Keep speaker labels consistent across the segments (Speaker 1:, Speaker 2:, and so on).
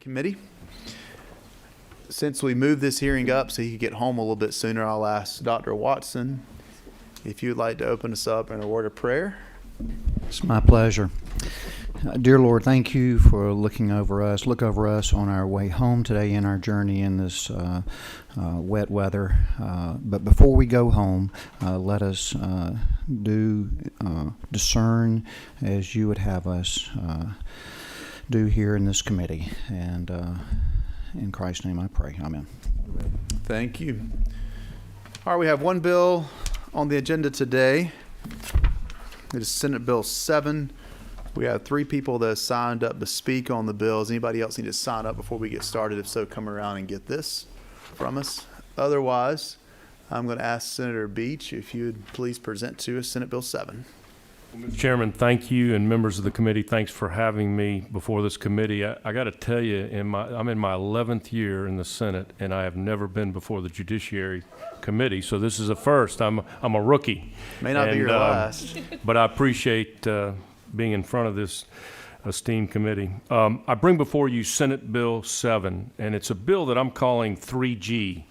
Speaker 1: Committee. Since we moved this hearing up so he could get home a little bit sooner, I'll ask Dr. Watson if you'd like to open us up in a word of prayer.
Speaker 2: It's my pleasure. Dear Lord, thank you for look over us on our way home today in our journey in this wet weather. But before we go home, let us discern as you would have us do here in this committee. And in Christ's name I pray. Amen.
Speaker 1: Thank you. All right, we have one bill on the agenda today. It is Senate Bill 7. We have 3 people that have signed up to speak on the bills. Anybody else need to sign up before we get started? If so, come around and get this from us. Otherwise, I'm going to ask Senator Beach if you would please present to us Senate Bill 7.
Speaker 3: Well, Mr. Chairman, thank you, and members of the committee, thanks for having me before this committee. I got to tell you, I'm in my 11th year in the Senate, and I have never been before the Judiciary Committee, so this is a first. I'm a rookie.
Speaker 1: May not be your last.
Speaker 3: But I appreciate being in front of this esteemed committee. I bring before you Senate Bill 7, and it's a bill that I'm calling 3G,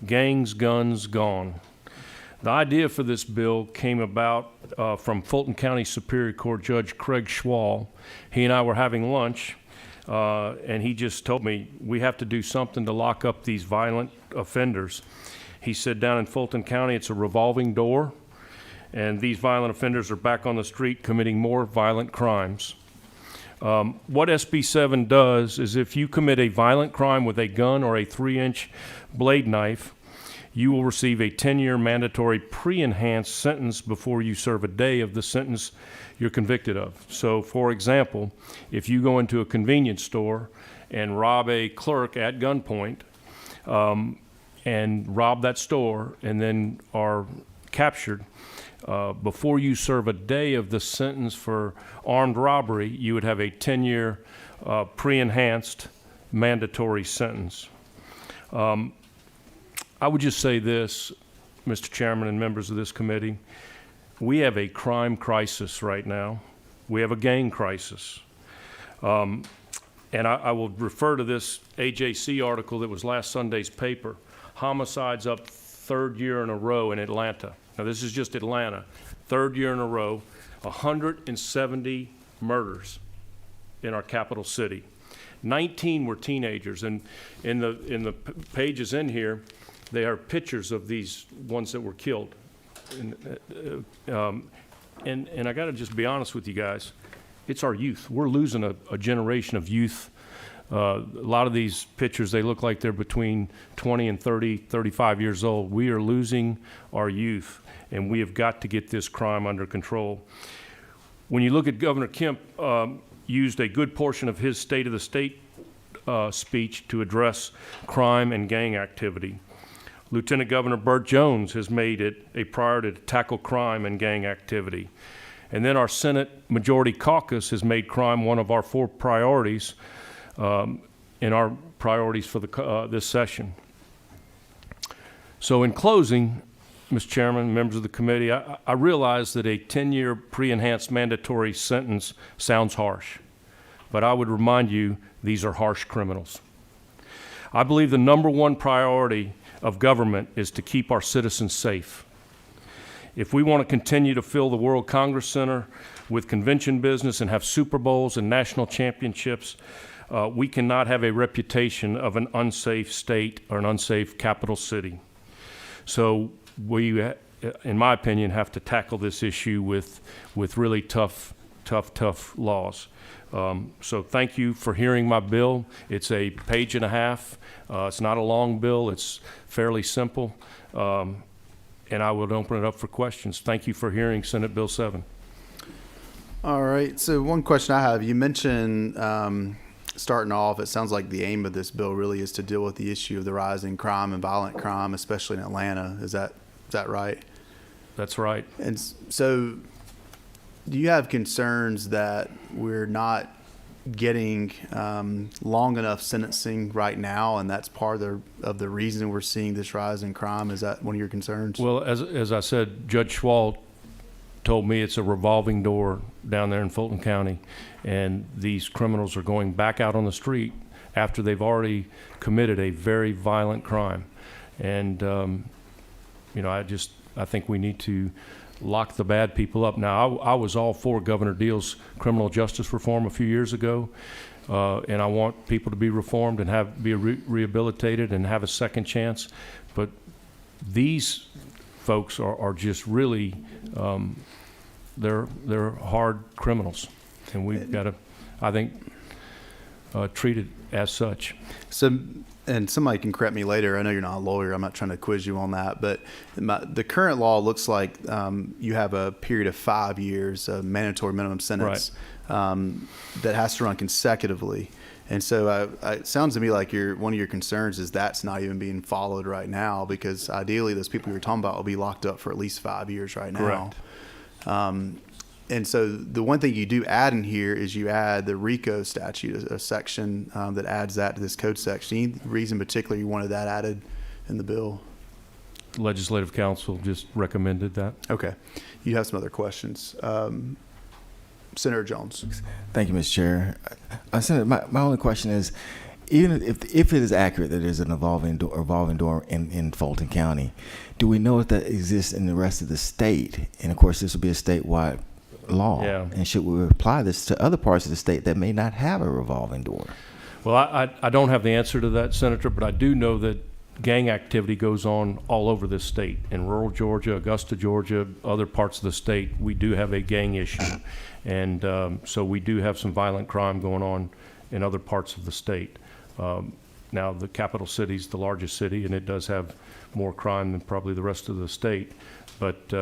Speaker 3: Gangs, Guns, Gone. The idea for this bill came about from Fulton County Superior Court Judge Craig Schwall. He and I were having lunch, and he just told me, we have to do something to lock up these violent offenders. He said down in Fulton County, it's a revolving door, and these violent offenders are back on the street committing more violent crimes. What SB 7 does is if you commit a violent crime with a gun or a 3-inch blade knife, you will receive a 10-year mandatory pre-enhanced sentence before you serve a day of the sentence you're convicted of. So, for example, if you go into a convenience store and rob a clerk at gunpoint and rob that store and then are captured, before you serve a day of the sentence for armed robbery, you would have a 10-year pre-enhanced mandatory sentence. I would just say this, Mr. Chairman and members of this committee, we have a crime crisis right now. We have a gang crisis. And I will refer to this AJC article that was last Sunday's paper, homicides up 3rd year in a row in Atlanta. Now this is just Atlanta, 3rd year in a row, 170 murders in our capital city. 19 were teenagers, and in the pages in here, they are pictures of these ones that were killed. And I got to just be honest with you guys, it's our youth. We're losing a generation of youth. A lot of these pictures, they look like they're between 20 and 30, 35 years old. We are losing our youth, and we have got to get this crime under control. When you look at Governor Kemp, used a good portion of his State of the State speech to address crime and gang activity. Lieutenant Governor Burt Jones has made it a priority to tackle crime and gang activity. And then our Senate Majority Caucus has made crime one of our 4 priorities in our priorities for this session. So in closing, Mr. Chairman, members of the committee, I realize that a 10-year pre-enhanced mandatory sentence sounds harsh, but I would remind you these are harsh criminals. I believe the number 1 priority of government is to keep our citizens safe. If we want to continue to fill the World Congress Center with convention business and have Super Bowls and national championships, we cannot have a reputation of an unsafe state or an unsafe capital city. So we, in my opinion, have to tackle this issue with really tough laws. So thank you for hearing my bill. It's a page and a half. It's not a long bill. It's fairly simple. And I will open it up for questions. Thank you for hearing Senate Bill 7.
Speaker 1: All right. So one question I have, you mentioned starting off, it sounds like the aim of this bill really is to deal with the issue of the rising crime and violent crime, especially in Atlanta. Is that right?
Speaker 3: That's right.
Speaker 1: And so do you have concerns that we're not getting long enough sentencing right now, and that's part of the reason we're seeing this rise in crime? Is that one of your concerns?
Speaker 3: Well, as I said, Judge Schwall told me it's a revolving door down there in Fulton County, and these criminals are going back out on the street after they've already committed a very violent crime. And, you know, I think we need to lock the bad people up. Now, I was all for Governor Deal's criminal justice reform a few years ago, and I want people to be reformed and be rehabilitated and have a second chance. But these folks are just really, they're hard criminals, and we've got to, I think, treat it as such.
Speaker 1: So, and somebody can correct me later. I know you're not a lawyer. I'm not trying to quiz you on that. But the current law looks like you have a period of 5 years, a mandatory minimum sentence, that has to run consecutively. And so it sounds to me like one of your concerns is that's not even being followed right now, because ideally those people you're talking about will be locked up for at least 5 years right now.
Speaker 3: Correct.
Speaker 1: And so the one thing you do add in here is you add the RICO statute, a section that adds that to this code section. Any reason particular you wanted that added in the bill?
Speaker 3: Legislative Council just recommended that.
Speaker 1: Okay. You have some other questions. Senator Jones.
Speaker 4: Thank you, Mr. Chair. Senator, my only question is, even if it is accurate that there's an revolving door in Fulton County, do we know if that exists in the rest of the state? And of course, this will be a statewide law.
Speaker 3: Yeah.
Speaker 4: And should we apply this to other parts of the state that may not have a revolving door?
Speaker 3: Well, I don't have the answer to that, Senator, but I do know that gang activity goes on all over this state. In rural Georgia, Augusta, Georgia, other parts of the state, we do have a gang issue. And so we do have some violent crime going on in other parts of the state. Now, the capital city is the largest city, and it does have more crime than probably the rest of the state. But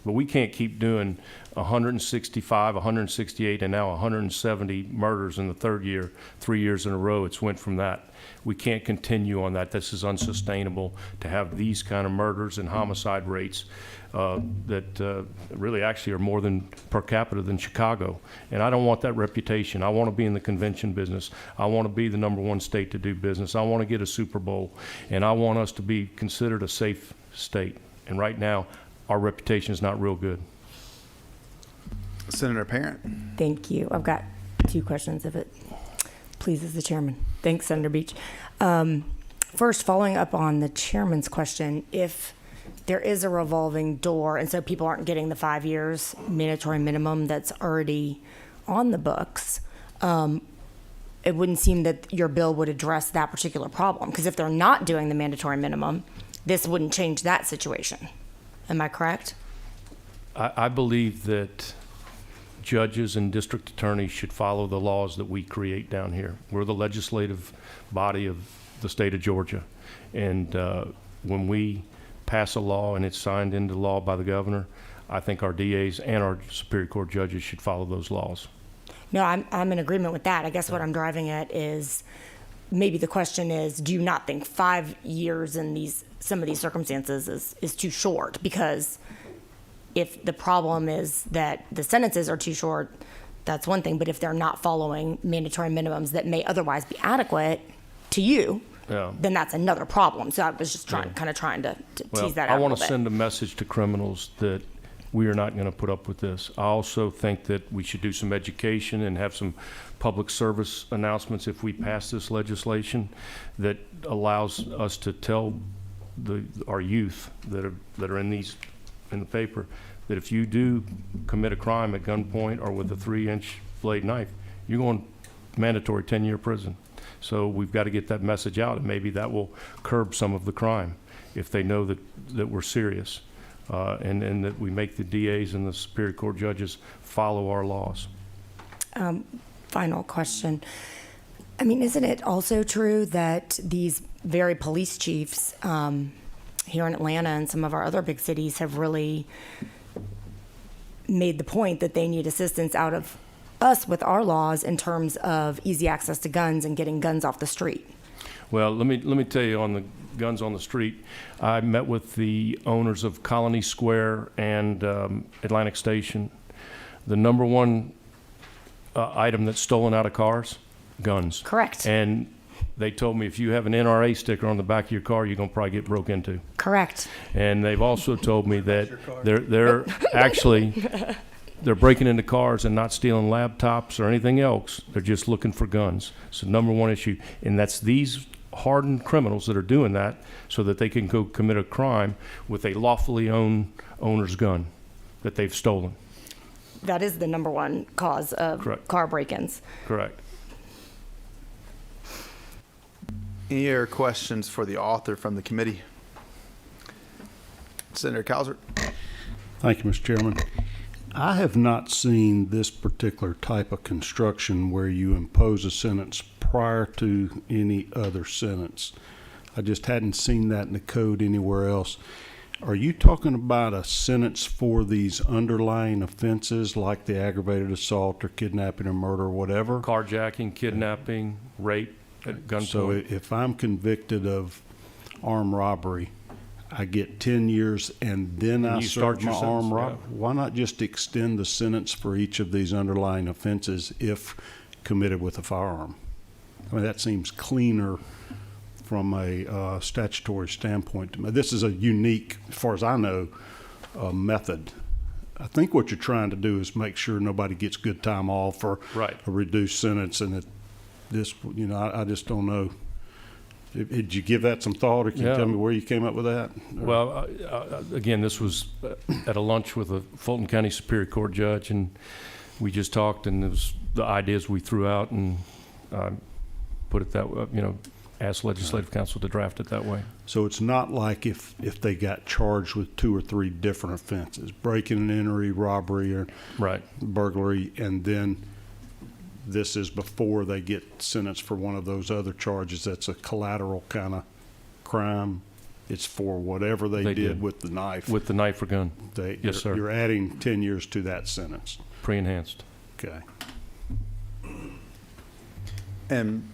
Speaker 3: we can't keep doing 165, 168, and now 170 murders in the 3 years in a row. It's went from that. We can't continue on that. This is unsustainable to have these kind of murders and homicide rates that really actually are more than per capita than Chicago. And I don't want that reputation. I want to be in the convention business. I want to be the #1 state to do business. I want to get a Super Bowl, and I want us to be considered a safe state. And right now, our reputation is not real good.
Speaker 1: Senator Parent.
Speaker 5: Thank you. I've got 2 questions, if it pleases the chairman. Thanks, Senator Beach. First, following up on the chairman's question, if there is a revolving door, and so people aren't getting the 5 years mandatory minimum that's already on the books, it wouldn't seem that your bill would address that particular problem. Because if they're not doing the mandatory minimum, this wouldn't change that situation. Am I correct?
Speaker 3: I believe that judges and district attorneys should follow the laws that we create down here. We're the legislative body of the state of Georgia. And when we pass a law and it's signed into law by the governor, I think our DAs and our Superior Court judges should follow those laws.
Speaker 5: No, I'm in agreement with that. I guess what I'm driving at is, maybe the question is, do you not think 5 years in some of these circumstances is too short? Because if the problem is that the sentences are too short, that's one thing. But if they're not following mandatory minimums that may otherwise be adequate to you, then that's another problem. So I was just trying to tease that out
Speaker 3: I
Speaker 5: a
Speaker 3: want
Speaker 5: little
Speaker 3: to
Speaker 5: bit.
Speaker 3: send a message to criminals that we are not going to put up with this. I also think that we should do some education and have some public service announcements if we pass this legislation that allows us to tell our youth that are in the paper that if you do commit a crime at gunpoint or with a 3-inch blade knife, you're going mandatory 10-year prison. So we've got to get that message out, and maybe that will curb some of the crime if they know that we're serious, and that we make the DAs and the Superior Court judges follow our laws.
Speaker 5: Final question. I mean, isn't it also true that these very police chiefs here in Atlanta and some of our other big cities have really made the point that they need assistance out of us with our laws in terms of easy access to guns and getting guns off the street?
Speaker 3: Well, let me tell you, on the guns on the street, I met with the owners of Colony Square and Atlantic Station. The #1 item that's stolen out of cars, guns.
Speaker 5: Correct.
Speaker 3: And they told me if you have an NRA sticker on the back of your car, you're going to probably get broke into.
Speaker 5: Correct.
Speaker 3: And they've also told me that they're actually they're breaking into cars and not stealing laptops or anything else. They're just looking for guns. It's the number one issue. And that's these hardened criminals that are doing that so that they can go commit a crime with a lawfully owned owner's gun that they've stolen.
Speaker 5: That is the number one cause of
Speaker 3: Correct.
Speaker 5: car break-ins.
Speaker 3: Correct.
Speaker 1: Any other questions for the author from the committee? Senator Cowsert.
Speaker 6: Thank you, Mr. Chairman. I have not seen this particular type of construction where you impose a sentence prior to any other sentence. I just hadn't seen that in the code anywhere else. Are you talking about a sentence for these underlying offenses like the aggravated assault or kidnapping or murder or whatever?
Speaker 3: Carjacking, kidnapping, rape, at gunpoint.
Speaker 6: So if I'm convicted of armed robbery, I get 10 years and then I
Speaker 3: you
Speaker 6: serve
Speaker 3: start
Speaker 6: my
Speaker 3: your sentence,
Speaker 6: armed
Speaker 3: yeah.
Speaker 6: robbery? Why not just extend the sentence for each of these underlying offenses if committed with a firearm? I mean, that seems cleaner from a statutory standpoint to me. This is a unique, as far as I know, method. I think what you're trying to do is make sure nobody gets good time off or
Speaker 3: Right.
Speaker 6: a reduced sentence, and I just don't know. Did you give that some thought, or can you
Speaker 3: Yeah.
Speaker 6: tell me where you came up with that?
Speaker 3: Well, again, this was at a lunch with a Fulton County Superior Court judge, and we just talked, and it was the ideas we threw out, and put it that way, asked Legislative Council to draft it that way.
Speaker 6: So it's not like if they got charged with 2 or 3 different offenses, breaking and entry, robbery, or
Speaker 3: Right.
Speaker 6: burglary, and then this is before they get sentenced for one of those other charges. That's a collateral kind of crime. It's for whatever they
Speaker 3: They
Speaker 6: did
Speaker 3: did.
Speaker 6: with the knife.
Speaker 3: With the knife or gun,
Speaker 6: Yes,
Speaker 3: Yes, sir.
Speaker 6: You're adding 10 years to that sentence.
Speaker 3: pre-enhanced.
Speaker 6: Okay.
Speaker 1: And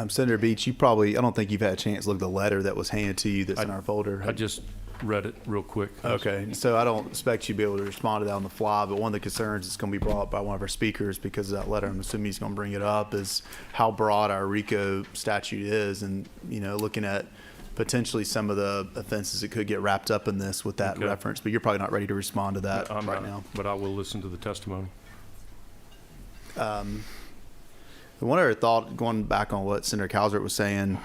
Speaker 1: Senator Beach, I don't think you've had a chance to look at the letter that was handed to you that's in our folder.
Speaker 3: I just read it real quick.
Speaker 1: Okay, so I don't expect you to be able to respond to that on the fly, but one of the concerns that's going to be brought up by one of our speakers because of that letter, I'm assuming he's going to bring it up, is how broad our RICO statute is, and, looking at potentially some of the offenses that could get wrapped up in this with that
Speaker 3: Okay.
Speaker 1: reference, but you're probably not ready to respond to that
Speaker 3: I'm
Speaker 1: right
Speaker 3: not,
Speaker 1: now.
Speaker 3: but I will listen to the testimony.
Speaker 1: One other thought, going back on what Senator Cowsert was saying,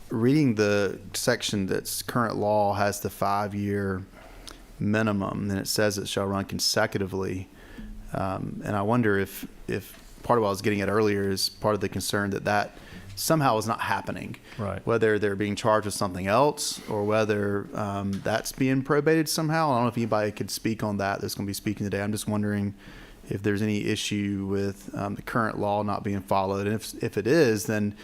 Speaker 1: reading the section that's current law has the 5-year minimum, and it says it shall run consecutively. And I wonder if part of what I was getting at earlier is part of the concern that somehow is not happening.
Speaker 3: Right.
Speaker 1: Whether they're being charged with something else or whether that's being probated somehow. I don't know if anybody could speak on that that's going to be speaking today. I'm just wondering if there's any issue with the current law not being followed. And if it is, then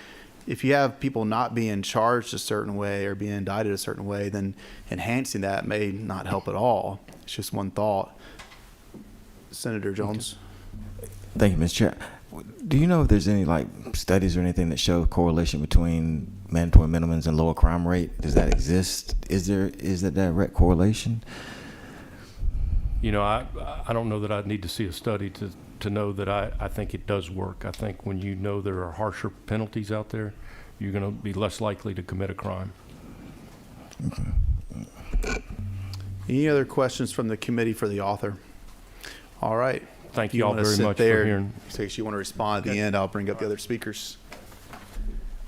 Speaker 1: if you have people not being charged a certain way or being indicted a certain way, then enhancing that may not help at all. It's just one thought. Senator Jones.
Speaker 4: Thank you, Mr. Chair. Do you know if there's any studies or anything that show correlation between mandatory minimums and lower crime rate? Does that exist? Is there a direct correlation?
Speaker 3: I don't know that I'd need to see a study to know that I think it does work. I think when you know there are harsher penalties out there, you're going to be less likely to commit a crime.
Speaker 1: Any other questions from the committee for the author? All right.
Speaker 3: Thank
Speaker 1: You
Speaker 3: you all
Speaker 1: wanna
Speaker 3: very
Speaker 1: sit
Speaker 3: much
Speaker 1: there
Speaker 3: for hearing.
Speaker 1: in case you want to respond at the end, I'll bring up the other speakers.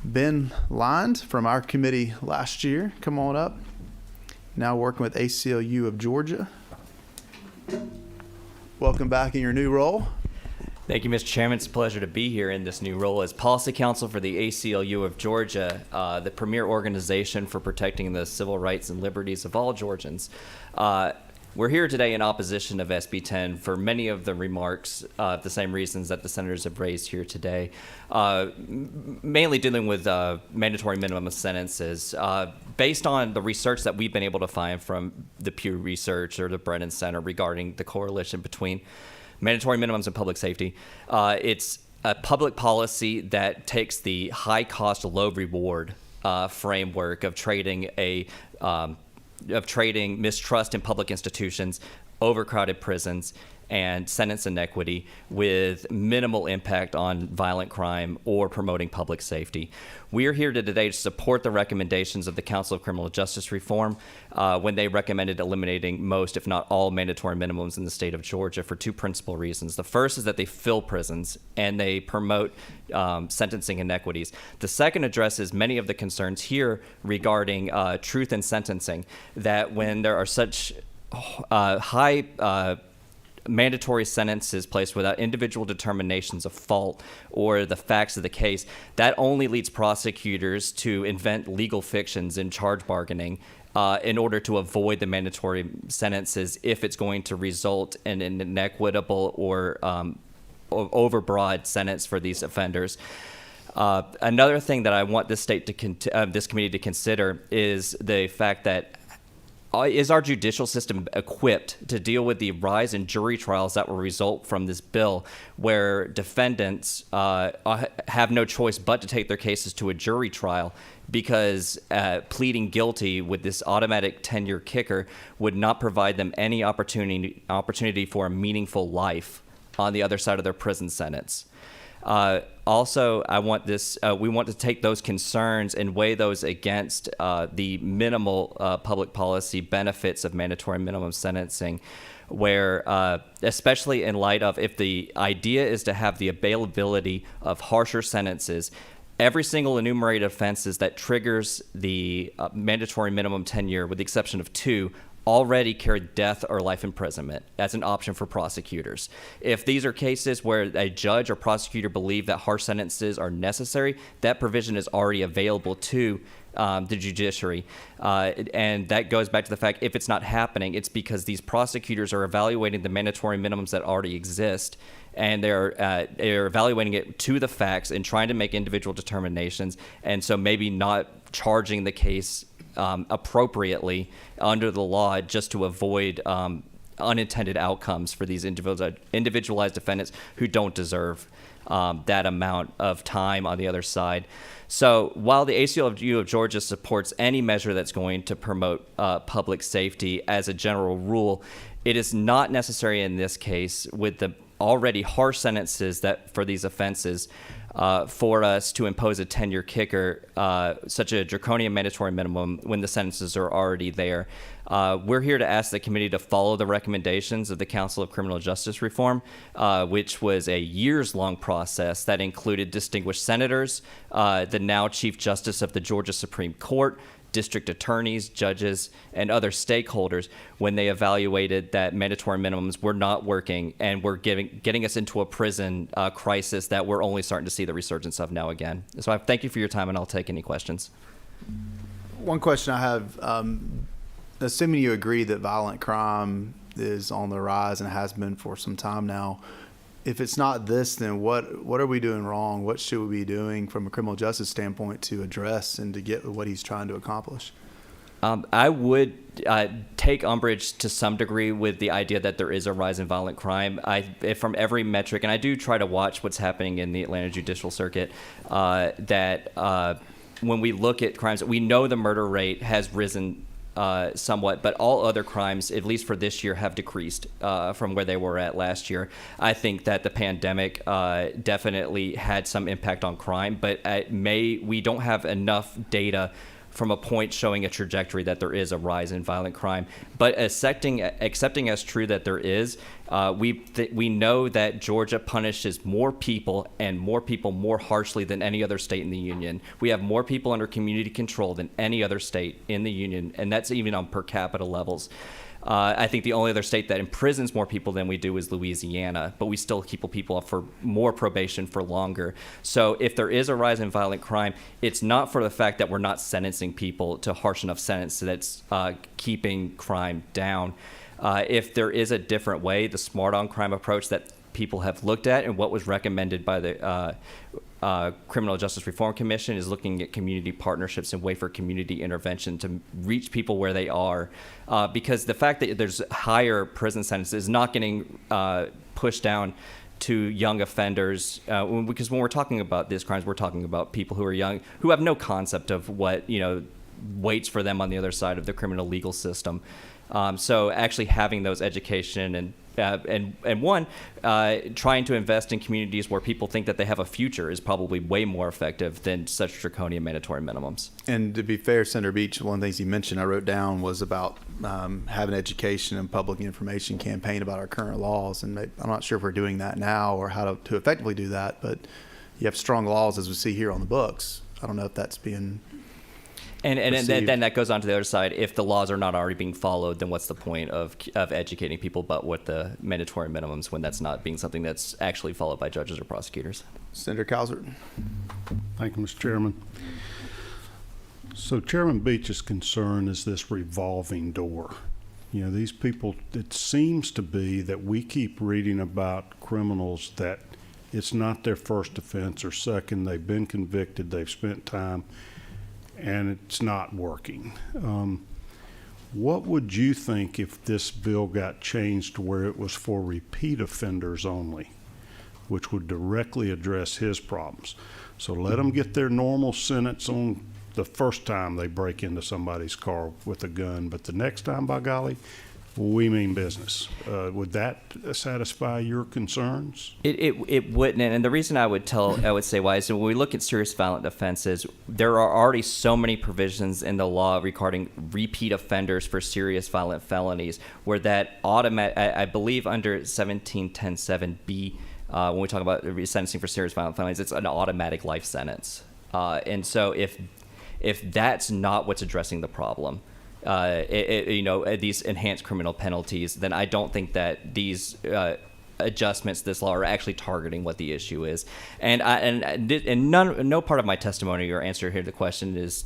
Speaker 1: Ben Lind from our committee last year, come on up. Now working with ACLU of Georgia. Welcome back in your new role.
Speaker 7: Thank you, Mr. Chairman. It's a pleasure to be here in this new role as Policy Counsel for the ACLU of Georgia, the premier organization for protecting the civil rights and liberties of all Georgians. We're here today in opposition of SB 10 for many of the remarks, the same reasons that the senators have raised here today, mainly dealing with mandatory minimum sentences. Based on the research that we've been able to find from the Pew Research or the Brennan Center regarding the correlation between mandatory minimums and public safety, it's a public policy that takes the high cost, low reward framework of trading mistrust in public institutions, overcrowded prisons, and sentence inequity with minimal impact on violent crime or promoting public safety. We are here today to support the recommendations of the Council of Criminal Justice Reform when they recommended eliminating most, if not all, mandatory minimums in the state of Georgia for two principal reasons. The first is that they fill prisons and they promote sentencing inequities. The second addresses many of the concerns here regarding truth in sentencing, that when there are such high mandatory sentences placed without individual determinations of fault or the facts of the case, that only leads prosecutors to invent legal fictions in charge bargaining in order to avoid the mandatory sentences if it's going to result in an inequitable or overbroad sentence for these offenders. Another thing that I want this this committee to consider is the fact that is our judicial system equipped to deal with the rise in jury trials that will result from this bill, where defendants have no choice but to take their cases to a jury trial because pleading guilty with this automatic 10-year kicker would not provide them any opportunity for a meaningful life on the other side of their prison sentence. Also, we want to take those concerns and weigh those against the minimal public policy benefits of mandatory minimum sentencing, where, especially in light of if the idea is to have the availability of harsher sentences, every single enumerated offenses that triggers the mandatory minimum 10-year, with the exception of two, already carry death or life imprisonment as an option for prosecutors. If these are cases where a judge or prosecutor believe that harsh sentences are necessary, that provision is already available to the judiciary. And that goes back to the fact, if it's not happening, it's because these prosecutors are evaluating the mandatory minimums that already exist, and they're evaluating it to the facts and trying to make individual determinations, and so maybe not charging the case appropriately under the law just to avoid unintended outcomes for these individualized defendants who don't deserve that amount of time on the other side. So while the ACLU of Georgia supports any measure that's going to promote public safety as a general rule, it is not necessary in this case with the already harsh sentences that for these offenses for us to impose a 10-year kicker, such a draconian mandatory minimum when the sentences are already there. We're here to ask the committee to follow the recommendations of the Council of Criminal Justice Reform, which was a years-long process that included distinguished senators, the now Chief Justice of the Georgia Supreme Court, district attorneys, judges, and other stakeholders when they evaluated that mandatory minimums were not working and were getting us into a prison crisis that we're only starting to see the resurgence of now again. So I thank you for your time, and I'll take any questions.
Speaker 1: One question I have, assuming you agree that violent crime is on the rise and has been for some time now, if it's not this, then what are we doing wrong? What should we be doing from a criminal justice standpoint to address and to get what he's trying to accomplish?
Speaker 7: I would take umbrage to some degree with the idea that there is a rise in violent crime. From every metric, and I do try to watch what's happening in the Atlanta Judicial Circuit, that when we look at crimes, we know the murder rate has risen somewhat, but all other crimes, at least for this year, have decreased from where they were at last year. I think that the pandemic definitely had some impact on crime, but we don't have enough data from a point showing a trajectory that there is a rise in violent crime. But accepting as true that there is, we know that Georgia punishes more people more harshly than any other state in the union. We have more people under community control than any other state in the union, and that's even on per capita levels. I think the only other state that imprisons more people than we do is Louisiana, but we still keep people up for more probation for longer. So if there is a rise in violent crime, it's not for the fact that we're not sentencing people to harsh enough sentence that's keeping crime down. If there is a different way, the smart on crime approach that people have looked at and what was recommended by the Criminal Justice Reform Commission is looking at community partnerships and way for community intervention to reach people where they are, because the fact that there's higher prison sentences is not getting pushed down to young offenders, because when we're talking about these crimes, we're talking about people who are young, who have no concept of what waits for them on the other side of the criminal legal system. So actually having those education and Trying to invest in communities where people think that they have a future is probably way more effective than such draconian mandatory minimums.
Speaker 1: And to be fair, Senator Beach, one of the things you mentioned I wrote down was about having education and public information campaign about our current laws. And I'm not sure if we're doing that now or how to effectively do that, but you have strong laws as we see here on the books. I don't know if that's being
Speaker 7: And
Speaker 1: received.
Speaker 7: then that goes on to the other side. If the laws are not already being followed, then what's the point of educating people about what the mandatory minimums when that's not being something that's actually followed by judges or prosecutors?
Speaker 1: Senator Cowsert.
Speaker 6: Thank you, Mr. Chairman. So Chairman Beach's concern is this revolving door. You know, these people, it seems to be that we keep reading about criminals that it's not their first offense or second. They've been convicted, they've spent time, and it's not working. What would you think if this bill got changed to where it was for repeat offenders only, which would directly address his problems? So let them get their normal sentence on the first time they break into somebody's car with a gun, but the next time, by golly, we mean business. Would that satisfy your concerns?
Speaker 7: It wouldn't, and the reason I would say why is when we look at serious violent offenses, there are already so many provisions in the law regarding repeat offenders for serious violent felonies, where that I believe under 1710(7)(b), when we talk about sentencing for serious violent felonies, it's an automatic life sentence. And so if that's not what's addressing the problem, these enhanced criminal penalties, then I don't think that these adjustments to this law are actually targeting what the issue is. And no part of my testimony or answer here to the question is,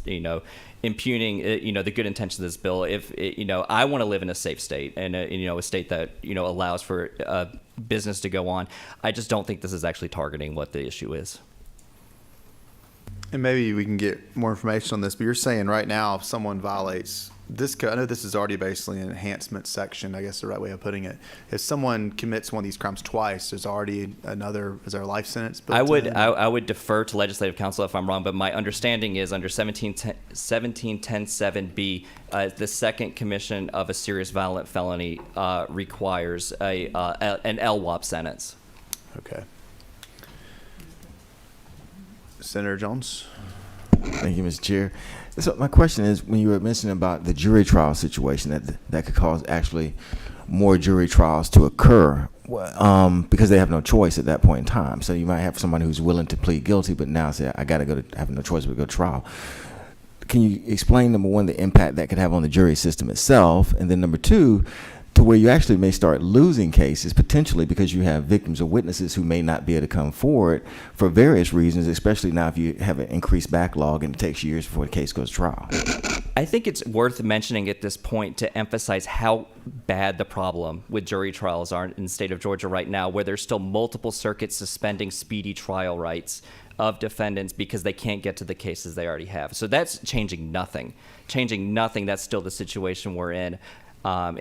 Speaker 7: impugning, the good intentions of this bill. If, I want to live in a safe state and, a state that, allows for business to go on. I just don't think this is actually targeting what the issue is.
Speaker 1: And maybe we can get more information on this, but you're saying right now if someone violates this code, I know this is already basically an enhancement section, I guess the right way of putting it. If someone commits one of these crimes twice, there's already is there a life sentence built in?
Speaker 7: I would defer to legislative counsel if I'm wrong, but my understanding is under 1710(7)(b), the second commission of a serious violent felony requires an LWOP sentence.
Speaker 1: Okay. Senator Jones.
Speaker 4: Thank you, Mr. Chair. So my question is, when you were mentioning about the jury trial situation, that could cause actually more jury trials to occur because they have no choice at that point in time. So you might have someone who's willing to plead guilty, but now say, I got to go to have no choice but go to trial. Can you explain, number one, the impact that could have on the jury system itself, and then number two, to where you actually may start losing cases potentially because you have victims or witnesses who may not be able to come forward for various reasons, especially now if you have an increased backlog and it takes years before the case goes to trial?
Speaker 7: I think it's worth mentioning at this point to emphasize how bad the problem with jury trials are in the state of Georgia right now, where there's still multiple circuits suspending speedy trial rights of defendants because they can't get to the cases they already have. So that's changing nothing. That's still the situation we're in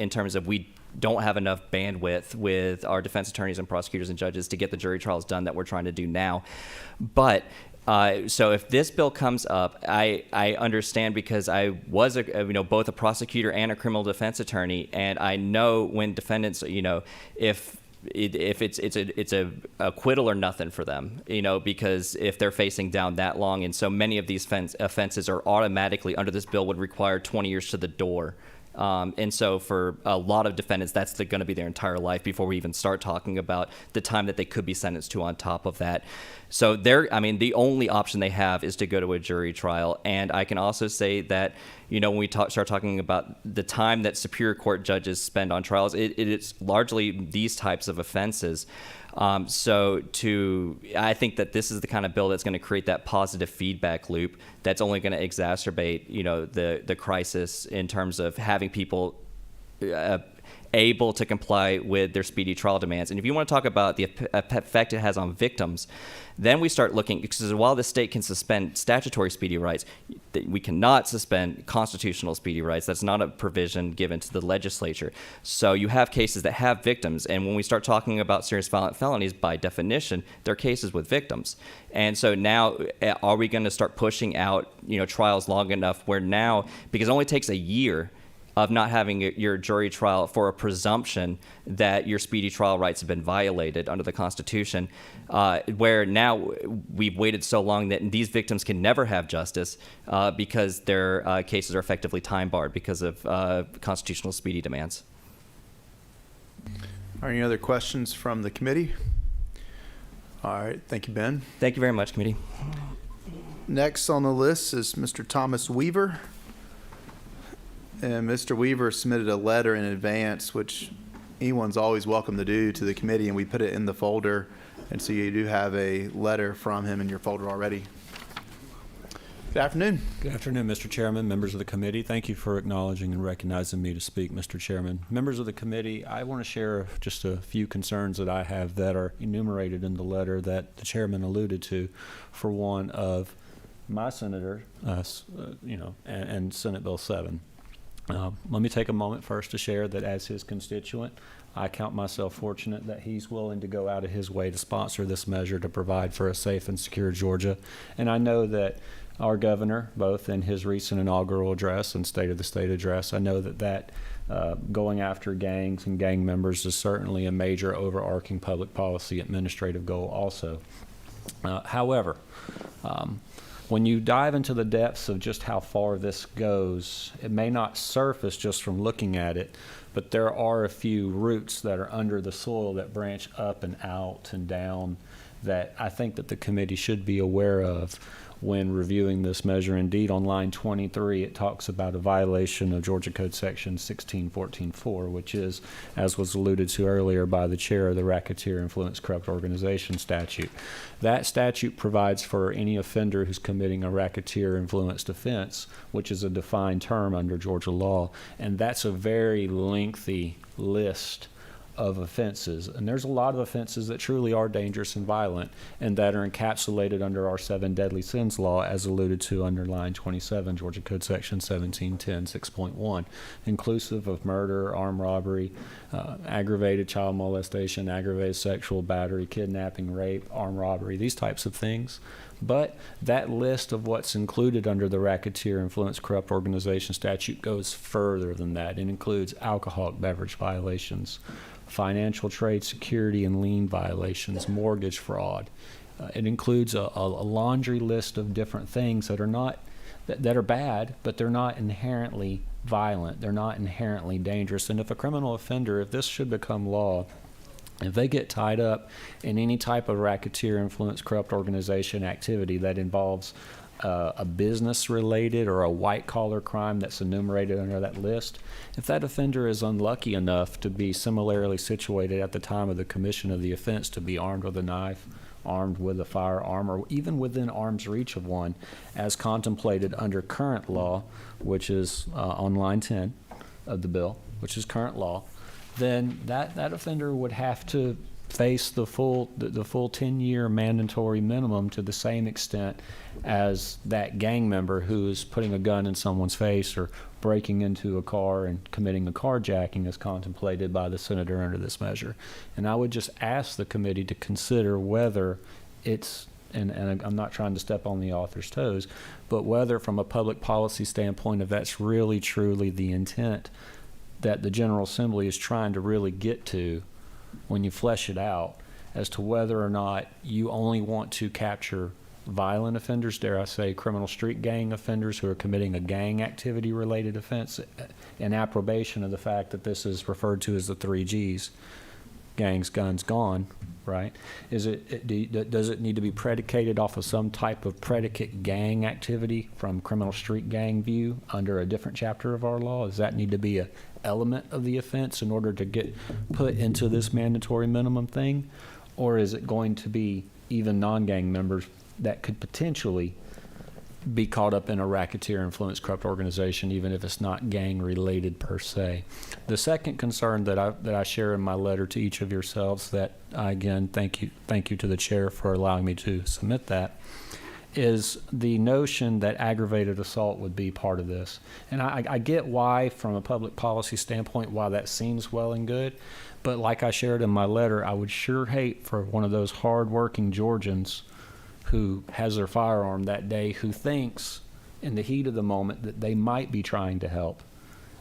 Speaker 7: terms of we don't have enough bandwidth with our defense attorneys and prosecutors and judges to get the jury trials done that we're trying to do now. But so if this bill comes up, I understand because I was both a prosecutor and a criminal defense attorney, and I know when defendants, if it's a acquittal or nothing for them, because if they're facing down that long, and so many of these offenses are automatically under this bill would require 20 years to the door. And so for a lot of defendants, that's going to be their entire life before we even start talking about the time that they could be sentenced to on top of that. So the only option they have is to go to a jury trial. And I can also say that, when we start talking about the time that Superior Court judges spend on trials, it's largely these types of offenses. I think that this is the kind of bill that's going to create that positive feedback loop that's only going to exacerbate, the crisis in terms of having people able to comply with their speedy trial demands. And if you want to talk about the effect it has on victims, then we start looking, because while the state can suspend statutory speedy rights, we cannot suspend constitutional speedy rights. That's not a provision given to the legislature. So you have cases that have victims, and when we start talking about serious violent felonies, by definition, they're cases with victims. And so now, are we going to start pushing out, trials long enough where now, because it only takes a year of not having your jury trial for a presumption that your speedy trial rights have been violated under the Constitution, where now we've waited so long that these victims can never have justice because their cases are effectively time barred because of constitutional speedy demands.
Speaker 1: Are any other questions from the committee? All right, thank you, Ben.
Speaker 7: Thank you very much, committee.
Speaker 1: Next on the list is Mr. Thomas Weaver. And Mr. Weaver submitted a letter in advance, which anyone's always welcome to do to the committee, and we put it in the folder. And so you do have a letter from him in your folder already. Good afternoon.
Speaker 8: Good afternoon, Mr. Chairman, members of the committee. Thank you for acknowledging and recognizing me to speak, Mr. Chairman. Members of the committee, I want to share just a few concerns that I have that are enumerated in the letter that the chairman alluded to, for one of my senator, and Senate Bill 7. Let me take a moment first to share that as his constituent, I count myself fortunate that he's willing to go out of his way to sponsor this measure to provide for a safe and secure Georgia. And I know that our governor, both in his recent inaugural address and State of the State address, I know that going after gangs and gang members is certainly a major overarching public policy administrative goal also. However, when you dive into the depths of just how far this goes, it may not surface just from looking at it, but there are a few roots that are under the soil that branch up and out and down that I think that the committee should be aware of when reviewing this measure. Indeed, on line 23, it talks about a violation of Georgia Code Section 1614.4, which is, as was alluded to earlier by the chair, of the Racketeer Influence Corrupt Organization statute. That statute provides for any offender who's committing a racketeer influenced offense, which is a defined term under Georgia law, and that's a very lengthy list of offenses. And there's a lot of offenses that truly are dangerous and violent and that are encapsulated under our 7 deadly sins law, as alluded to under line 27, Georgia Code Section 1710 6.1, inclusive of murder, armed robbery, aggravated child molestation, aggravated sexual battery, kidnapping, rape, armed robbery, these types of things. But that list of what's included under the Racketeer Influence Corrupt Organization statute goes further than that. It includes alcoholic beverage violations, financial trade security and lien violations, mortgage fraud. It includes a laundry list of different things that are not that are bad, but they're not inherently violent. They're not inherently dangerous. And if a criminal offender, if this should become law, if they get tied up in any type of racketeer influence corrupt organization activity that involves a business related or a white collar crime that's enumerated under that list, if that offender is unlucky enough to be similarly situated at the time of the commission of the offense to be armed with a knife, armed with a firearm, or even within arm's reach of one, as contemplated under current law, which is on line 10 of the bill, which is current law, then that offender would have to face the full 10-year mandatory minimum to the same extent as that gang member who is putting a gun in someone's face or breaking into a car and committing a carjacking as contemplated by the senator under this measure. And I would just ask the committee to consider whether it's, and I'm not trying to step on the author's toes, but whether from a public policy standpoint, if that's really truly the intent that the General Assembly is trying to really get to when you flesh it out, as to whether or not you only want to capture violent offenders, dare I say criminal street gang offenders who are committing a gang activity related offense, in approbation of the fact that this is referred to as the 3 Gs, gangs, guns, gone, right? Does it need to be predicated off of some type of predicate gang activity from criminal street gang view under a different chapter of our law? Does that need to be a element of the offense in order to get put into this mandatory minimum thing? Or is it going to be even non-gang members that could potentially be caught up in a racketeer influence corrupt organization, even if it's not gang related per se? The second concern that I share in my letter to each of yourselves, that I again thank you to the chair for allowing me to submit that, is the notion that aggravated assault would be part of this. And I get why, from a public policy standpoint, why that seems well and good. But like I shared in my letter, I would sure hate for one of those hard-working Georgians who has their firearm that day, who thinks in the heat of the moment that they might be trying to help,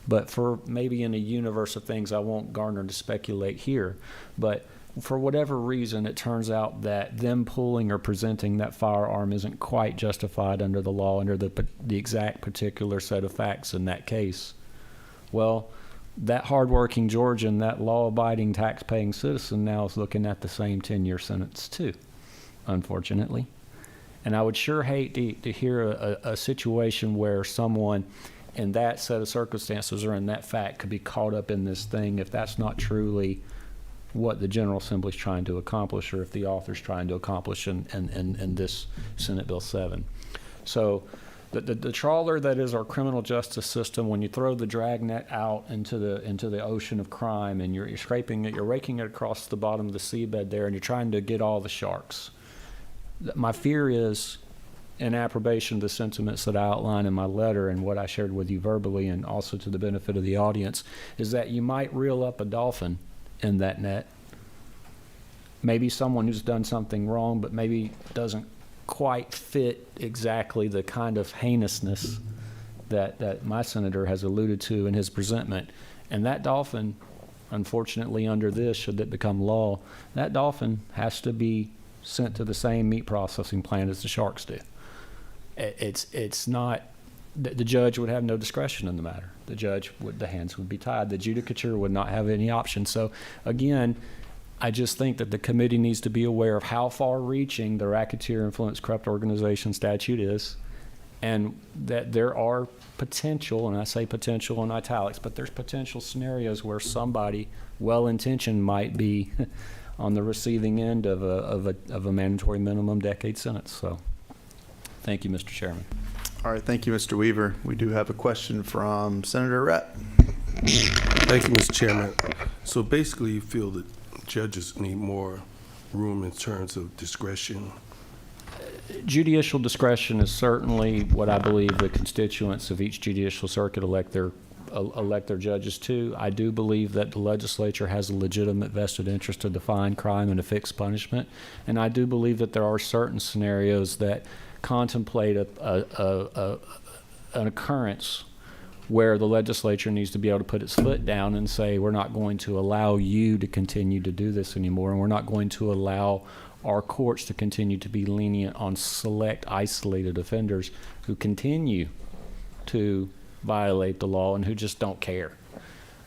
Speaker 8: But for maybe in a universe of things I won't garner to speculate here, but for whatever reason, it turns out that them pulling or presenting that firearm isn't quite justified under the law, under the exact particular set of facts in that case. Well, that hardworking Georgian, that law-abiding, tax-paying citizen now is looking at the same 10-year sentence too, unfortunately. And I would sure hate to hear a situation where someone in that set of circumstances or in that fact could be caught up in this thing if that's not truly what the General Assembly is trying to accomplish, or if the author's trying to accomplish in this Senate Bill 7. So the trawler that is our criminal justice system, when you throw the dragnet out into the ocean of crime and you're scraping it, you're raking it across the bottom of the seabed there, and you're trying to get all the sharks. My fear is, in approbation of the sentiments that I outline in my letter and what I shared with you verbally, and also to the benefit of the audience, is that you might reel up a dolphin in that net. Maybe someone who's done something wrong, but maybe doesn't quite fit exactly the kind of heinousness that my senator has alluded to in his presentment. And that dolphin, unfortunately under this, should it become law, that dolphin has to be sent to the same meat processing plant as the sharks do. It's not, the judge would have no discretion in the matter. The hands would be tied. The judicature would not have any option. So again, I just think that the committee needs to be aware of how far-reaching the Racketeer Influence Corrupt Organization statute is, and that there are potential, and I say potential in italics, but there's potential scenarios where somebody well-intentioned might be on the receiving end of a mandatory minimum decade sentence. So thank you, Mr. Chairman.
Speaker 1: All right, thank you, Mr. Weaver. We do have a question from Senator Rett.
Speaker 9: Thank you, Mr. Chairman. So basically, you feel that judges need more room in terms of discretion?
Speaker 8: Judicial discretion is certainly what I believe the constituents of each judicial circuit elect their judges to. I do believe that the legislature has a legitimate vested interest to define crime and to fix punishment, and I do believe that there are certain scenarios that contemplate an occurrence where the legislature needs to be able to put its foot down and say, we're not going to allow you to continue to do this anymore, and we're not going to allow our courts to continue to be lenient on select isolated offenders who continue to violate the law and who just don't care.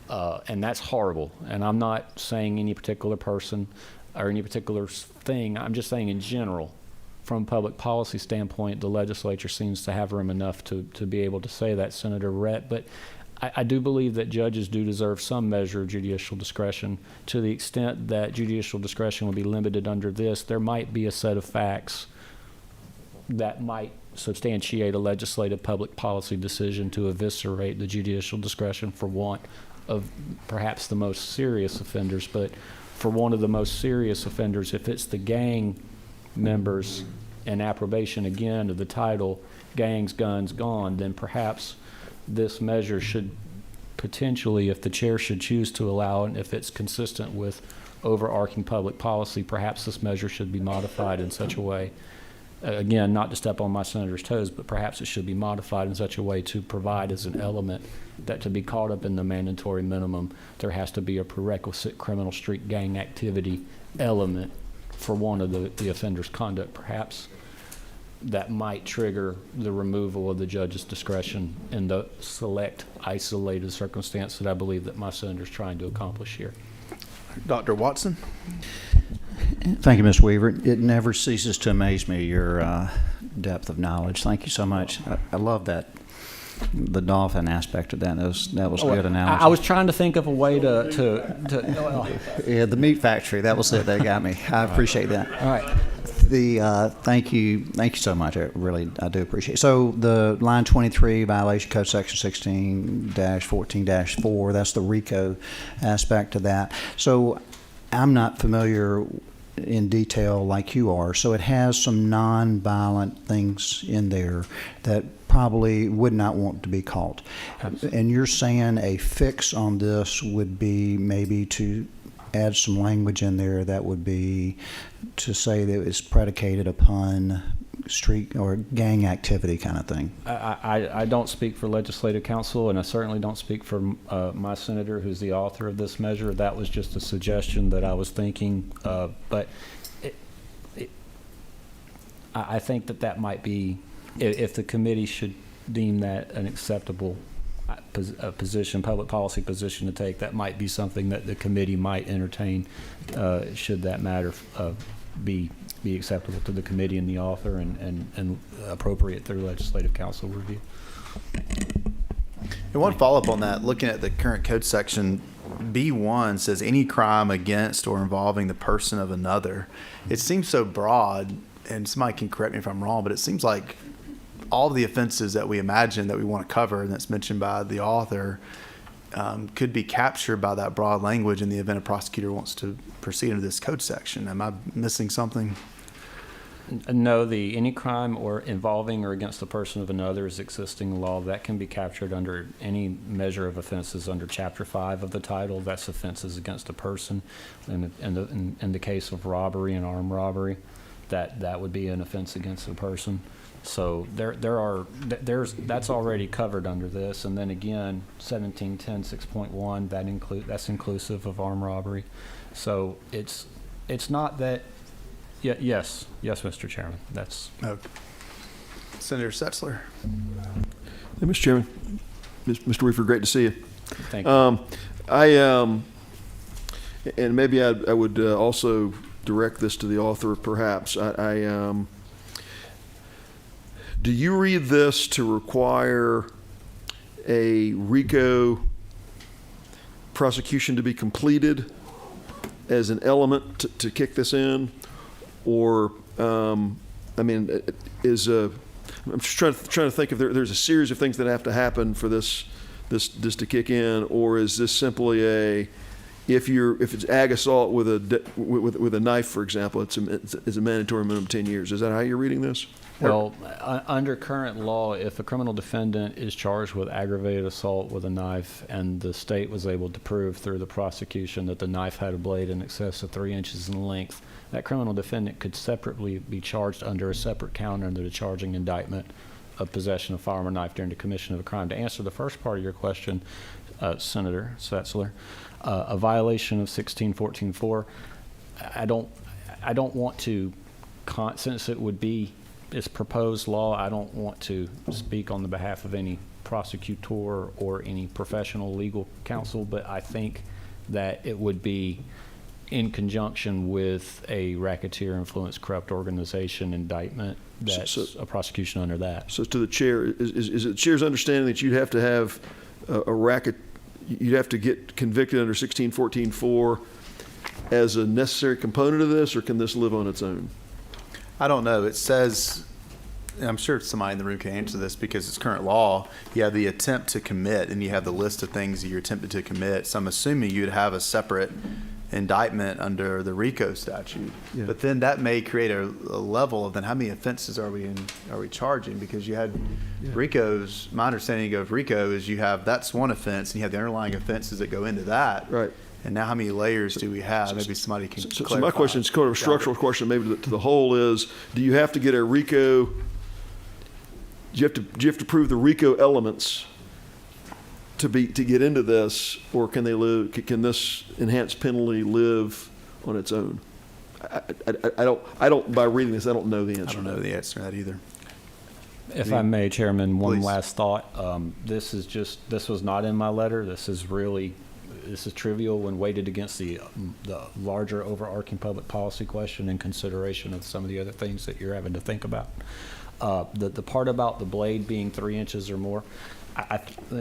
Speaker 8: And that's horrible. And I'm not saying any particular person or any particular thing. I'm just saying in general, from a public policy standpoint, the legislature seems to have room enough to be able to say that, Senator Rett. But I do believe that judges do deserve some measure of judicial discretion. To the extent that judicial discretion will be limited under this, there might be a set of facts that might substantiate a legislative public policy decision to eviscerate the judicial discretion for want of perhaps the most serious offenders. But for one of the most serious offenders, if it's the gang members and approbation again of the title Gangs, Guns, Gone, then perhaps this measure should potentially, if the chair should choose to allow it, and if it's consistent with overarching public policy, perhaps this measure should be modified in such a way, again, not to step on my senator's toes, but perhaps it should be modified in such a way to provide as an element that to be caught up in the mandatory minimum, there has to be a prerequisite criminal street gang activity element for one of the offender's conduct, perhaps. That might trigger the removal of the judge's discretion in the select, isolated circumstance that I believe that my senator is trying to accomplish here.
Speaker 1: Dr. Watson?
Speaker 2: Thank you, Mr. Weaver. It never ceases to amaze me, your depth of knowledge. Thank you so much. I love that, the dolphin aspect of that. That was good analogy.
Speaker 8: I was trying to think of a way to
Speaker 2: Yeah, the meat factory. That was it. That got me. I appreciate that.
Speaker 8: all right.
Speaker 2: Thank you so much. I do appreciate it. So the line 23 violation code section 16-14-4, that's the RICO aspect of that. So I'm not familiar in detail like you are. So it has some non-violent things in there that probably would not want to be caught. And you're saying a fix on this would be maybe to add some language in there that would be to say that it's predicated upon street or gang activity kind of thing.
Speaker 8: I don't speak for legislative council, and I certainly don't speak for my senator, who's the author of this measure. That was just a suggestion that I was thinking, but I think that might be, if the committee should deem that an acceptable position, public policy position to take, that might be something that the committee might entertain, should that matter be acceptable to the committee and the author, and appropriate through legislative council review.
Speaker 1: And one follow-up on that, looking at the current code section, B1 says any crime against or involving the person of another. It seems so broad, and somebody can correct me if I'm wrong, but it seems like all of the offenses that we imagine that we want to cover and that's mentioned by the author could be captured by that broad language in the event a prosecutor wants to proceed into this code section. Am I missing something?
Speaker 8: No, any crime or involving or against the person of another is existing law. That can be captured under any measure of offenses under Chapter 5 of the title. That's offenses against a person. In the case of robbery and armed robbery, that would be an offense against a person. So that's already covered under this. And then again, 1710 6.1, that's inclusive of armed robbery. So it's not that. Yes, Mr. Chairman. That's.
Speaker 1: Okay. Senator Setzler.
Speaker 10: Hey, Mr. Chairman, Mr. Reefer, great to see you.
Speaker 8: Thank you.
Speaker 10: And maybe I would also direct this to the author, perhaps. Do you read this to require a RICO prosecution to be completed as an element to kick this in? Or, I'm just trying to think if there's a series of things that have to happen for this to kick in, or is this simply if it's ag assault with a knife, for example, it's a mandatory minimum 10 years. Is that how you're reading this?
Speaker 8: Well, under current law, if a criminal defendant is charged with aggravated assault with a knife and the state was able to prove through the prosecution that the knife had a blade in excess of 3 inches in length, that criminal defendant could separately be charged under a separate count under the charging indictment of possession of firearm or knife during the commission of a crime. To answer the first part of your question, Senator Setzler, a violation of 1614.4, I don't want to, since it would be its proposed law, I don't want to speak on the behalf of any prosecutor or any professional legal counsel, but I think that it would be in conjunction with a racketeer influence corrupt organization indictment, that's a prosecution under that.
Speaker 10: So to the chair, is it the chair's understanding that you'd have to have a racket, you'd have to get convicted under 1614.4 as a necessary component of this, or can this live on its own?
Speaker 1: I don't know. It says, and I'm sure somebody in the room can answer this because it's current law. You have the attempt to commit, and you have the list of things that you're attempted to commit. So I'm assuming you'd have a separate indictment under the RICO statute.
Speaker 10: Yeah.
Speaker 1: But then that may create a level of then how many offenses are we charging? Because you had RICO's, my understanding of RICO is you have, that's one offense, and you have the underlying offenses that go into that.
Speaker 10: Right.
Speaker 1: And now how many layers do we have? Maybe somebody can clarify.
Speaker 10: So my question is kind of a structural question, maybe to the whole is, do you have to get a RICO, do you have to prove the RICO elements to get into this, or can can this enhanced penalty live on its own? I don't, by reading this, I don't know the answer.
Speaker 1: I don't know the answer to that either.
Speaker 8: If I may, Chairman, one
Speaker 1: Please.
Speaker 8: last thought. This was not in my letter. This is trivial when weighted against the larger overarching public policy question in consideration of some of the other things that you're having to think about. The part about the blade being 3 inches or more,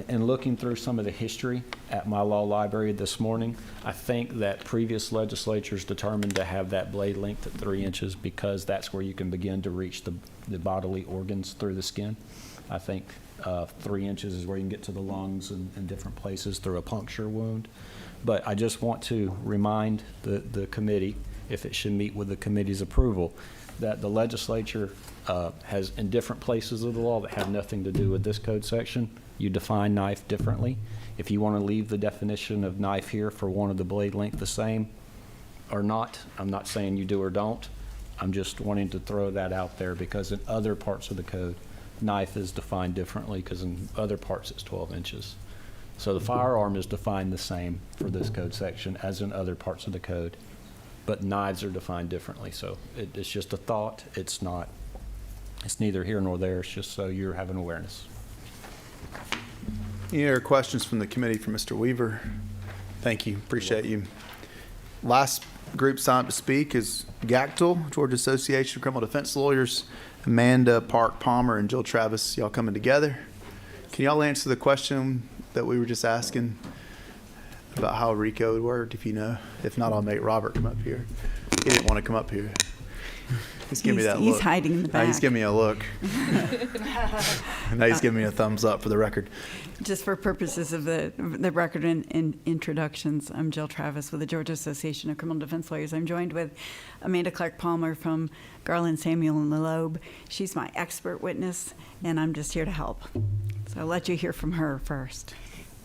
Speaker 8: and looking through some of the history at my law library this morning, I think that previous legislatures determined to have that blade length at 3 inches because that's where you can begin to reach the bodily organs through the skin. I think 3 inches is where you can get to the lungs and different places through a puncture wound. But I just want to remind the committee, if it should meet with the committee's approval, that the legislature has, in different places of the law that have nothing to do with this code section, you define knife differently. If you want to leave the definition of knife here for one of the blade length the same or not, I'm not saying you do or don't. I'm just wanting to throw that out there because in other parts of the code, knife is defined differently because in other parts it's 12 inches. So the firearm is defined the same for this code section as in other parts of the code, but knives are defined differently. So it's just a thought. It's neither here nor there. It's just so you're having awareness.
Speaker 1: Any other questions from the committee for Mr. Weaver? Thank you. Appreciate you. Last group signed up to speak is GACTL, Georgia Association of Criminal Defense Lawyers. Amanda Park Palmer and Jill Travis, y'all coming together. Can y'all answer the question that we were just asking about how RICO would work, if you know? If not, I'll make Robert come up here. He didn't want to come up here. He's giving me that look.
Speaker 11: He's hiding in the back.
Speaker 1: He's giving me a look. Now he's giving me a thumbs up for the record.
Speaker 11: Just for purposes of the record and introductions, I'm Jill Travis with the Georgia Association of Criminal Defense Lawyers. I'm joined with Amanda Clark Palmer from Garland, Samuel, and Loeb. She's my expert witness, and I'm just here to help. So I'll let you hear from her first.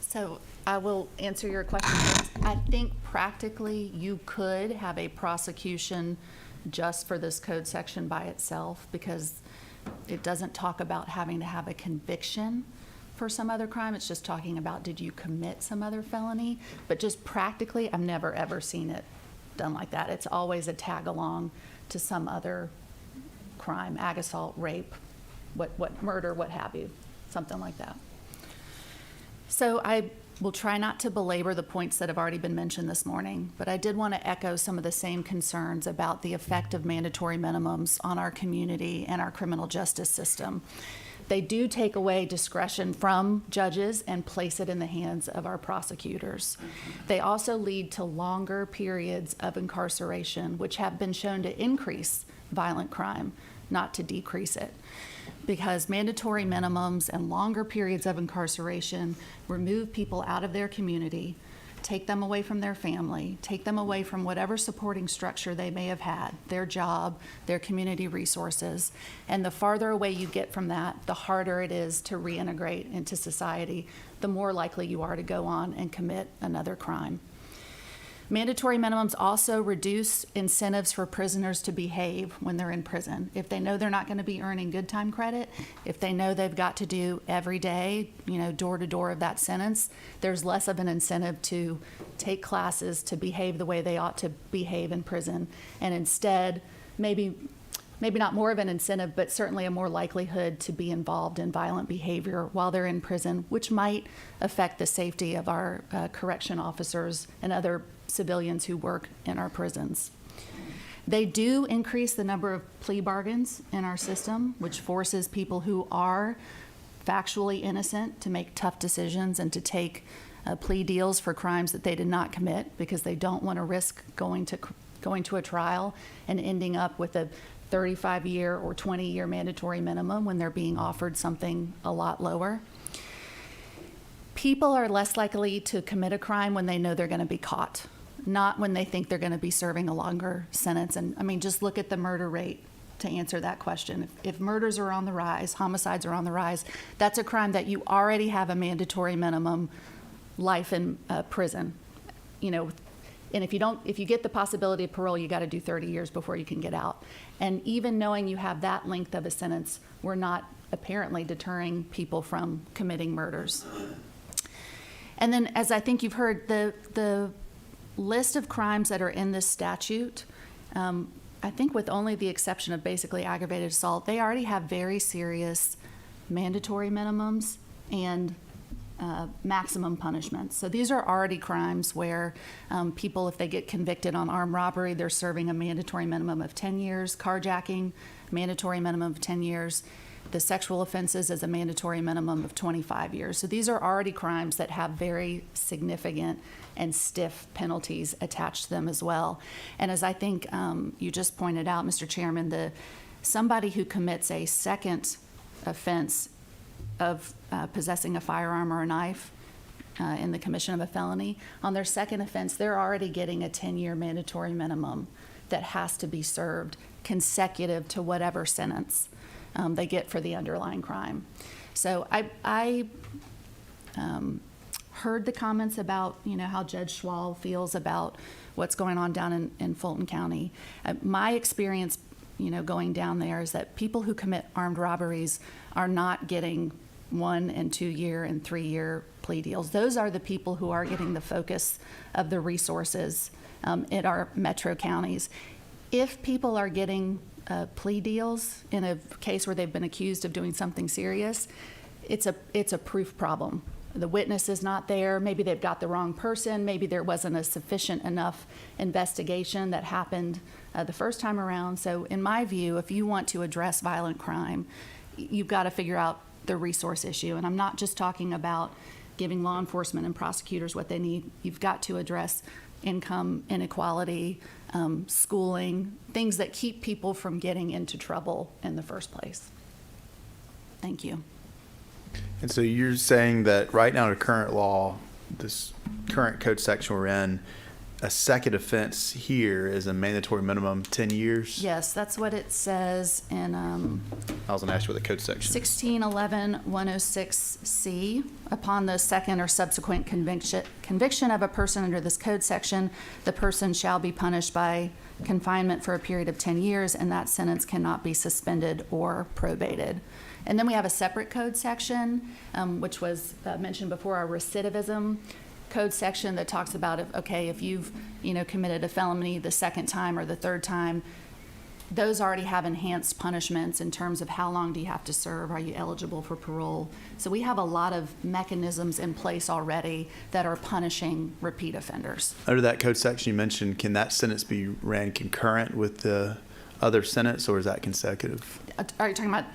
Speaker 12: So I will answer your question first. I think practically you could have a prosecution just for this code section by itself because it doesn't talk about having to have a conviction for some other crime. It's just talking about did you commit some other felony. But just practically, I've never ever seen it done like that. It's always a tag along to some other crime, ag assault, rape, what murder, what have you, something like that. So I will try not to belabor the points that have already been mentioned this morning, but I did want to echo some of the same concerns about the effect of mandatory minimums on our community and our criminal justice system. They do take away discretion from judges and place it in the hands of our prosecutors. They also lead to longer periods of incarceration, which have been shown to increase violent crime, not to decrease it. Because mandatory minimums and longer periods of incarceration remove people out of their community, take them away from their family, take them away from whatever supporting structure they may have had, their job, their community resources. And the farther away you get from that, the harder it is to reintegrate into society, the more likely you are to go on and commit another crime. Mandatory minimums also reduce incentives for prisoners to behave when they're in prison. If they know they're not going to be earning good time credit, if they know they've got to do every day, door to door of that sentence, there's less of an incentive to take classes to behave the way they ought to behave in prison. And instead, maybe not more of an incentive, but certainly a more likelihood to be involved in violent behavior while they're in prison, which might affect the safety of our correction officers and other civilians who work in our prisons. They do increase the number of plea bargains in our system, which forces people who are factually innocent to make tough decisions and to take plea deals for crimes that they did not commit because they don't want to risk going to a trial and ending up with a 35-year or 20-year mandatory minimum when they're being offered something a lot lower. People are less likely to commit a crime when they know they're going to be caught, not when they think they're going to be serving a longer sentence. And I mean, just look at the murder rate to answer that question. If murders are on the rise, homicides are on the rise, that's a crime that you already have a mandatory minimum life in prison. And if you get the possibility of parole, you got to do 30 years before you can get out. And even knowing you have that length of a sentence, we're not apparently deterring people from committing murders. And then, as I think you've heard, the list of crimes that are in this statute, I think with only the exception of basically aggravated assault, they already have very serious mandatory minimums and maximum punishments. So these are already crimes where people, if they get convicted on armed robbery, they're serving a mandatory minimum of 10 years. Carjacking, mandatory minimum of 10 years. The sexual offenses is a mandatory minimum of 25 years. So these are already crimes that have very significant and stiff penalties attached to them as well. And as I think you just pointed out, Mr. Chairman, somebody who commits a second offense of possessing a firearm or a knife in the commission of a felony, on their second offense, they're already getting a 10-year mandatory minimum that has to be served consecutive to whatever sentence they get for the underlying crime. So I heard the comments about how Judge Schwal feels about what's going on down in Fulton County. My experience going down there is that people who commit armed robberies are not getting 1 and 2 year and 3 year plea deals. Those are the people who are getting the focus of the resources in our metro counties. If people are getting plea deals in a case where they've been accused of doing something serious, it's a proof problem. The witness is not there. Maybe they've got the wrong person. Maybe there wasn't a sufficient enough investigation that happened the first time around. So in my view, if you want to address violent crime, you've got to figure out the resource issue. And I'm not just talking about giving law enforcement and prosecutors what they need. You've got to address income inequality, schooling, things that keep people from getting into trouble in the first place. Thank you.
Speaker 1: And so you're saying that right now, the current law, this current code section we're in, a second offense here is a mandatory minimum 10 years?
Speaker 12: Yes, that's what it says in
Speaker 1: I was going to ask you what the code section.
Speaker 12: 1611-106C. Upon the second or subsequent conviction of a person under this code section, the person shall be punished by confinement for a period of 10 years, and that sentence cannot be suspended or probated. And then we have a separate code section, which was mentioned before, our recidivism code section that talks about if you've committed a felony the second time or the third time, those already have enhanced punishments in terms of how long do you have to serve, are you eligible for parole. So we have a lot of mechanisms in place already that are punishing repeat offenders.
Speaker 1: Under that code section you mentioned, can that sentence be ran concurrent with the other sentence, or is that consecutive?
Speaker 12: Are you talking about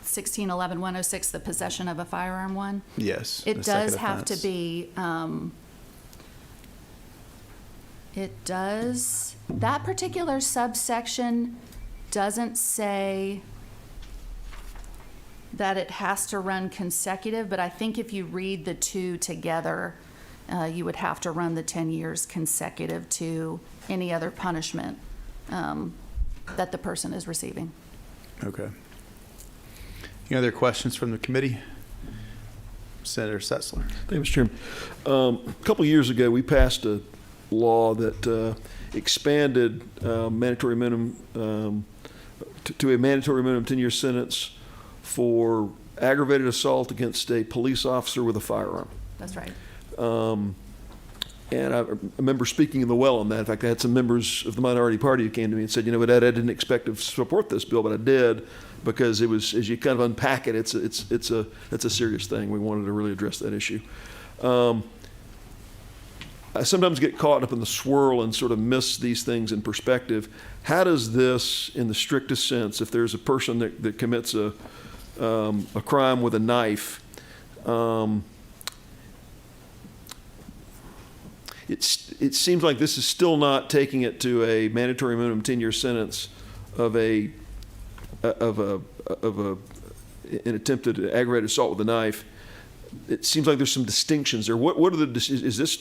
Speaker 12: 1611-106, the possession of a firearm one?
Speaker 1: Yes.
Speaker 12: It
Speaker 1: the
Speaker 12: does
Speaker 1: second
Speaker 12: have to
Speaker 1: offense.
Speaker 12: be, it does, that particular subsection doesn't say that it has to run consecutive, but I think if you read the two together, you would have to run the 10 years consecutive to any other punishment that the person is receiving.
Speaker 1: Okay. Any other questions from the committee? Senator Setzler.
Speaker 10: Thank you, Mr. Chairman. A couple of years ago, we passed a law that expanded mandatory minimum to a mandatory minimum 10-year sentence for aggravated assault against a police officer with a firearm.
Speaker 12: That's right.
Speaker 10: And I remember speaking in the well on that. In fact, I had some members of the minority party who came to me and said, Ed, I didn't expect to support this bill, but I did, because it was, as you kind of unpack it, it's a serious thing. We wanted to really address that issue. I sometimes get caught up in the swirl and sort of miss these things in perspective. How does this, in the strictest sense, if there's a person that commits a crime with a knife, it seems like this is still not taking it to a mandatory minimum 10-year sentence of an attempted aggravated assault with a knife. It seems like there's some distinctions there. What are the is this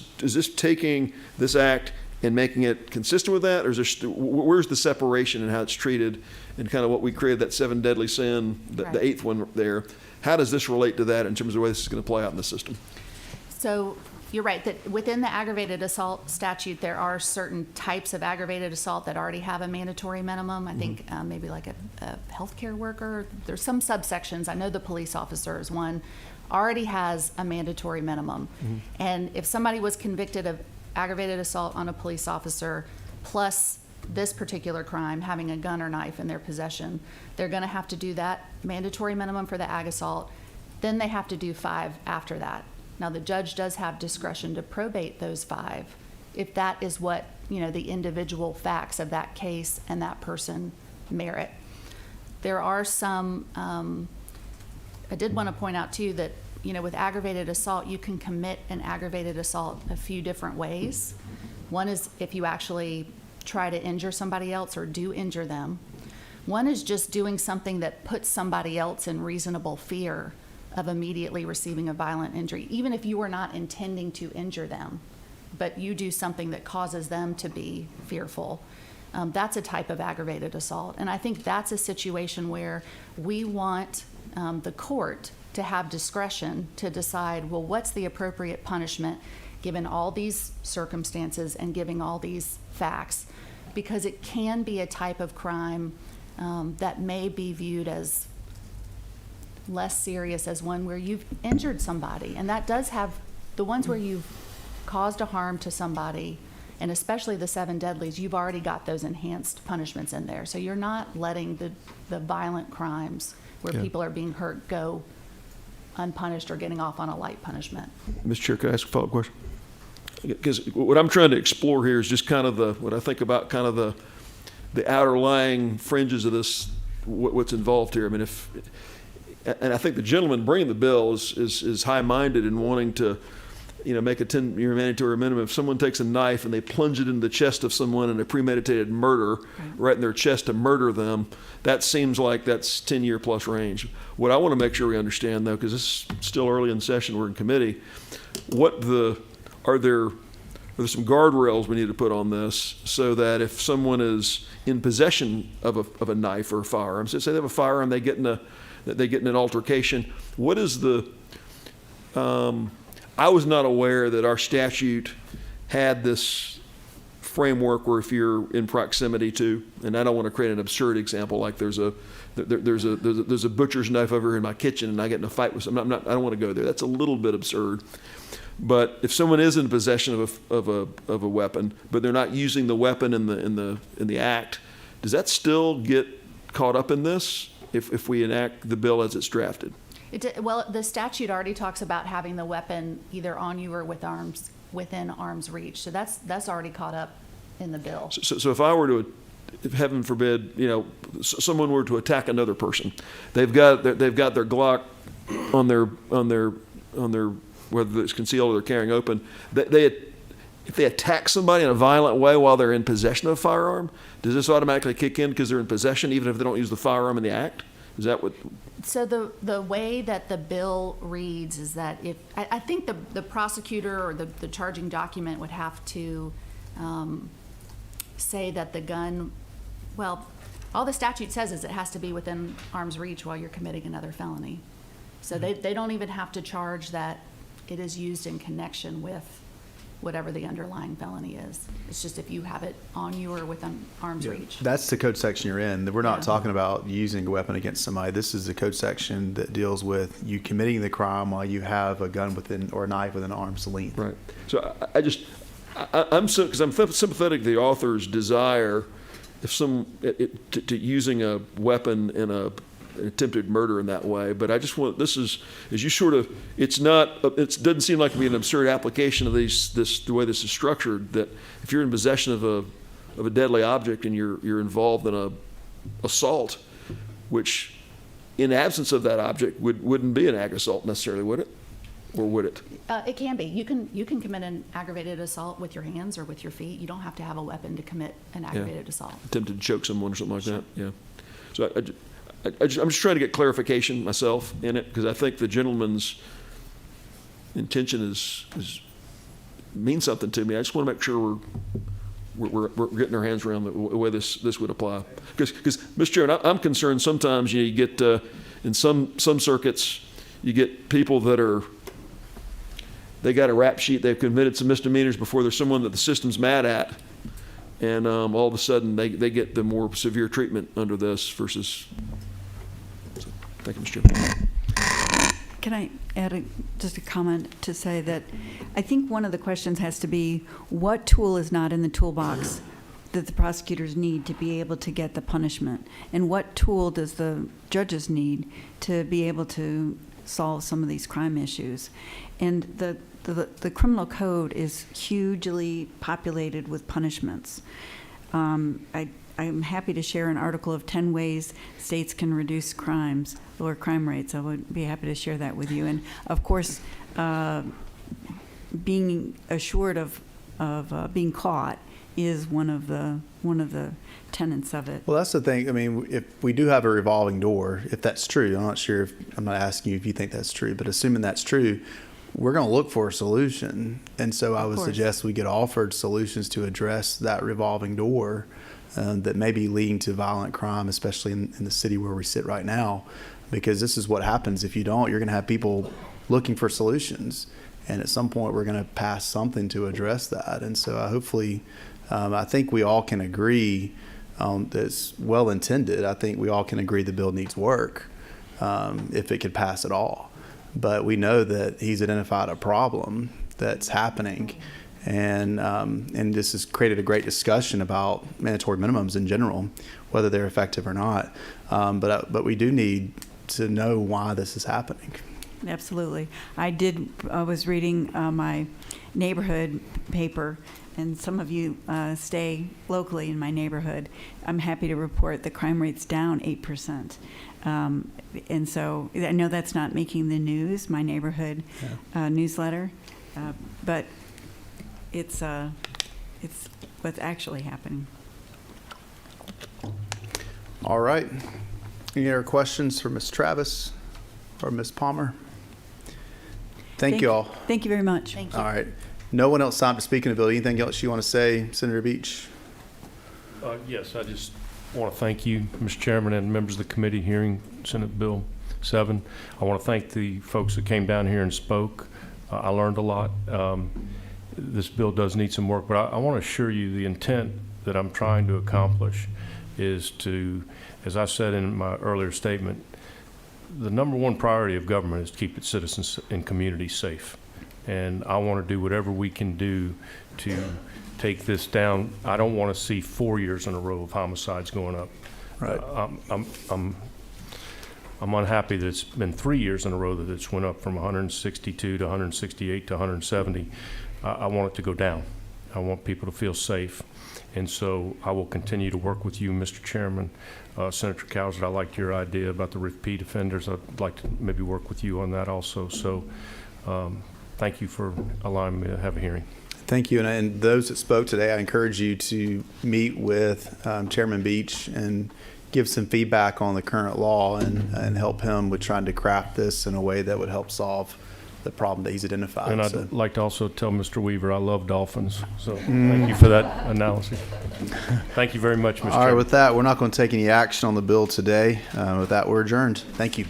Speaker 10: taking this act and making it consistent with that, or is there where's the separation in how it's treated, and kind of what we created, that 7 deadly sin,
Speaker 12: Right.
Speaker 10: the eighth one there? How does this relate to that in terms of the way this is going to play out in the system?
Speaker 12: So you're right that within the aggravated assault statute, there are certain types of aggravated assault that already have a mandatory minimum. I think maybe like a healthcare worker. There's some subsections. I know the police officer is one, already has a mandatory minimum. And if somebody was convicted of aggravated assault on a police officer plus this particular crime, having a gun or knife in their possession, they're going to have to do that mandatory minimum for the ag assault. Then they have to do 5 after that. Now, the judge does have discretion to probate those 5 if that is what, the individual facts of that case and that person merit. There are some, I did want to point out too that, with aggravated assault, you can commit an aggravated assault a few different ways. One is if you actually try to injure somebody else or do injure them. One is just doing something that puts somebody else in reasonable fear of immediately receiving a violent injury, even if you were not intending to injure them, but you do something that causes them to be fearful. That's a type of aggravated assault. And I think that's a situation where we want the court to have discretion to decide, well, what's the appropriate punishment given all these circumstances and giving all these facts? because it can be a type of crime that may be viewed as less serious as one where you've injured somebody. And that does have, the ones where you've caused a harm to somebody, and especially the 7 deadlies, you've already got those enhanced punishments in there. So you're not letting the violent crimes where people are being hurt go unpunished or getting off on a light punishment.
Speaker 10: Mr. Chair, could I ask a follow-up question? Because what I'm trying to explore here is just kind of what I think about kind of the outer lying fringes of this, what's involved here. I mean, and I think the gentleman bringing the bill is high-minded in wanting to, make a 10-year mandatory minimum. If someone takes a knife and they plunge it into the chest of someone in a premeditated murder, right in their chest to murder them, that seems like that's 10-year plus range. What I want to make sure we understand, though, because this is still early in session, we're in committee, are there some guardrails we need to put on this so that if someone is in possession of a knife or a firearm, so say they have a firearm, they get in an altercation, what is I was not aware that our statute had this framework where if you're in proximity to, and I don't want to create an absurd example like there's a butcher's knife over here in my kitchen and I get in a fight with someone. I don't want to go there. That's a little bit absurd. But if someone is in possession of a weapon, but they're not using the weapon in the act, does that still get caught up in this if we enact the bill as it's drafted?
Speaker 12: Well, the statute already talks about having the weapon either on you or within arm's reach. So that's already caught up in the bill.
Speaker 10: So if I were to, if heaven forbid, someone were to attack another person, they've got their Glock on their whether it's concealed or they're carrying open. If they attack somebody in a violent way while they're in possession of a firearm, does this automatically kick in because they're in possession, even if they don't use the firearm in the act? Is that what?
Speaker 12: So the way that the bill reads is that I think the prosecutor or the charging document would have to say that the gun, well, all the statute says is it has to be within arm's reach while you're committing another felony. So they don't even have to charge that it is used in connection with whatever the underlying felony is. It's just if you have it on you or within arm's reach.
Speaker 1: That's the code section you're in. We're not talking about using a weapon against somebody. This is the code section that deals with you committing the crime while you have a gun or a knife within arm's length.
Speaker 10: Right. So I'm sympathetic to the author's desire to using a weapon in an attempted murder in that way, but I just want, this is, as you sort of, it doesn't seem like to be an absurd application of the way this is structured, that if you're in possession of a deadly object and you're involved in a assault, which in absence of that object wouldn't be an ag assault necessarily, would it? Or would it?
Speaker 12: It can be. You can commit an aggravated assault with your hands or with your feet. You don't have to have a weapon to commit an aggravated assault.
Speaker 10: Attempted to choke someone or something like that. Yeah. So I'm just trying to get clarification myself in it, because I think the gentleman's intention means something to me. I just want to make sure we're getting our hands around the way this would apply. Because Mr. Chairman, I'm concerned sometimes you get in some circuits you get people that they got a rap sheet, they've committed some misdemeanors before there's someone that the system's mad at, and all of a sudden they get the more severe treatment under this versus. So, thank you, Mr. Chairman.
Speaker 11: Can I add just a comment to say that I think one of the questions has to be what tool is not in the toolbox that the prosecutors need to be able to get the punishment, and what tool does the judges need to be able to solve some of these crime issues. And the criminal code is hugely populated with punishments. I'm happy to share an article of 10 ways states can reduce crimes, lower crime rates. I would be happy to share that with you. And of course, being assured of being caught is one of the tenets of it.
Speaker 1: Well, that's the thing. I mean, if we do have a revolving door, if that's true, I'm not asking you if you think that's true, but assuming that's true, we're going to look for a solution. And so I would suggest we get offered solutions to address that revolving door that may be leading to violent crime, especially in the city where we sit right now, because this is what happens. If you don't, you're going to have people looking for solutions. And at some point, we're going to pass something to address that. And so hopefully I think we all can agree that's well intended. I think we all can agree the bill needs work if it could pass at all. But we know that he's identified a problem that's happening, and this has created a great discussion about mandatory minimums in general, whether they're effective or not. But we do need to know why this is happening.
Speaker 11: Absolutely. I was reading my neighborhood paper, and some of you stay locally in my neighborhood. I'm happy to report the crime rate's down 8%. And so I know that's not making the news, my neighborhood newsletter, but it's what's actually happening.
Speaker 1: All right. Any other questions for Ms. Travis or Ms. Palmer? Thank you all.
Speaker 11: Thank you very much.
Speaker 12: Thank you.
Speaker 1: All right. No one else signed to speak in the bill. Anything else you want to say, Senator Beach?
Speaker 3: Yes, I just want to thank you, Mr. Chairman, and members of the committee hearing Senate Bill 7. I want to thank the folks that came down here and spoke. I learned a lot. This bill does need some work, but I want to assure you the intent that I'm trying to accomplish is to, as I said in my earlier statement, the number one priority of government is to keep its citizens and communities safe. And I want to do whatever we can do to take this down. I don't want to see 4 years in a row of homicides going up.
Speaker 1: Right.
Speaker 3: I'm unhappy that it's been 3 years in a row that it's went up from 162 to 168 to 170. I want it to go down. I want people to feel safe. And so I will continue to work with you, Mr. Chairman. Senator Cowsert, I liked your idea about the repeat offenders. I'd like to maybe work with you on that also. So thank you for allowing me to have a hearing.
Speaker 1: Thank you. And those that spoke today, I encourage you to meet with Chairman Beach and give some feedback on the current law and help him with trying to craft this in a way that would help solve the problem that he's identified.
Speaker 3: And I'd like to also tell Mr. Weaver I love dolphins. So thank you for that analysis. Thank you very much, Mr.
Speaker 1: All right,
Speaker 3: Chairman.
Speaker 1: with that, we're not going to take any action on the bill today. With that, we're adjourned. Thank you.